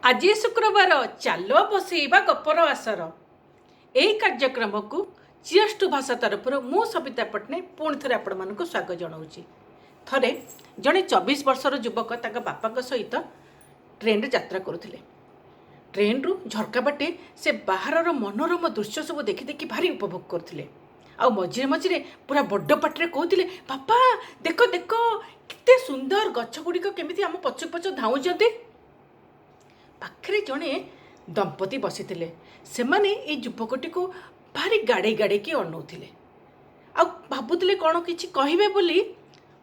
ଆଜି ଶୁକ୍ରବାର ଚାଲ ବସେଇବା ଗପର ଆସର। ଏହି କାର୍ଯ୍ୟକ୍ରମକୁ ଚିୟର୍ସ ଟୁ ଭାଷା ତରଫରୁ ମୁଁ ସବିତା ପଟ୍ଟନାୟକ ପୁଣି ଥରେ ଆପଣମାନଙ୍କୁ ସ୍ୱାଗତ ଜଣାଉଛି। ଥରେ ଜଣେ 24 ବର୍ଷର ଯୁବକ ତାଙ୍କ ବାପାଙ୍କ ସହିତ ଟ୍ରେନରେ ଯାତ୍ରା କରୁଥିଲେ। ଟ୍ରେନରୁ ଝରକା ବାଟେ ସେ ବାହାରର ମନୋରମ ଦୃଶ୍ୟ ସବୁ ଦେଖି ଦେଖି ଭାରି ଉପଭୋଗ କରୁଥିଲେ। ଆଉ ମଝିରେ ମଝିରେ ପୁରା ବଡ଼ ପାଟିରେ କହୁଥିଲେ, ବାପା ଦେଖ ଦେଖ କେତେ ସୁନ୍ଦର ଗଛ ଗୁଡ଼ିକ କେମିତି ଆମ ପଛ ପଛ ଧାଉଁଛନ୍ତି। ପାଖରେ ଜଣେ ଦମ୍ପତି ବସିଥିଲେ। ସେମାନେ ଏଇ ଯୁବକଟିକୁ ଭାରି ଗାଡ଼େଇ ଗାଡ଼େଇକି ଅନଉଥିଲେ ଆଉ ଭାବୁଥିଲେ କ'ଣ କିଛି କହିବେ ବୋଲି।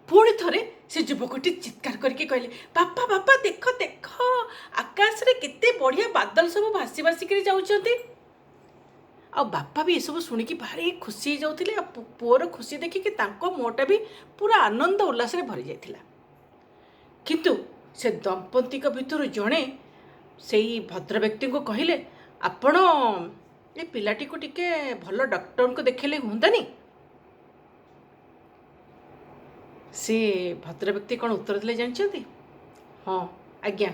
ପୁଣି ଥରେ ସେ ଯୁବକଟି ଚିତ୍କାର କରିକି କହିଲେ, ବାପା ବାପା ଦେଖ ଦେଖ ଆକାଶରେ କେତେ ବଢ଼ିଆ ବାଦଲ ସବୁ ଭାସି ଭାସିକିରି ଯାଉଛନ୍ତି। ଆଉ ବାପା ବି ଏସବୁ ଶୁଣିକି ଭାରି ଖୁସି ହେଇଯାଉଥିଲେ। ଆଉ ପୁଅର ଖୁସି ଦେଖିକି ତାଙ୍କ ମୁହଁଟା ବି ପୁରା ଆନନ୍ଦ ଉଲ୍ଲାସରେ ଭରି ଯାଇଥିଲା। କିନ୍ତୁ ସେ ଦମ୍ପତିଙ୍କ ଭିତରୁ ଜଣେ ସେଇ ଭଦ୍ର ବ୍ୟକ୍ତିଙ୍କୁ କହିଲେ, ଆପଣ ଏ ପିଲାଟିକୁ ଟିକେ ଭଲ ଡକ୍ଟରଙ୍କୁ ଦେଖେଇଲେ ହୁଅନ୍ତାନି? ସେ ଭଦ୍ର ବ୍ୟକ୍ତି କ'ଣ ଉତ୍ତର ଦେଲେ ଜାଣିଛନ୍ତି? ହଁ ଆଜ୍ଞା,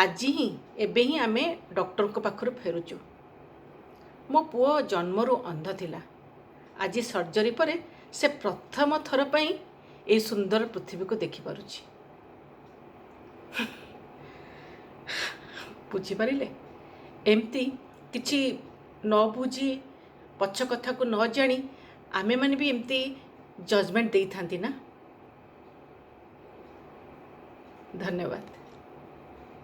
ଆଜି ହିଁ ଏବେ ହିଁ ଆମେ ଡକ୍ଟରଙ୍କ ପାଖରୁ ଫେରୁଛୁ। ମୋ ପୁଅ ଜନ୍ମରୁ ଅନ୍ଧ ଥିଲା। ଆଜି ସର୍ଜରୀ ପରେ ସେ ପ୍ରଥମ ଥର ପାଇଁ ଏହି ସୁନ୍ଦର ପୃଥିବୀକୁ ଦେଖିପାରୁଛି। ବୁଝିପାରିଲେ? ଏମିତି କିଛି ନ ବୁଝି ପଛ କଥାକୁ ନ ଜାଣି ଆମେମାନେ ବି ଏମିତି ଜଜମେଣ୍ଟ ଦେଇଥାନ୍ତି ନା। ଧନ୍ୟବାଦ।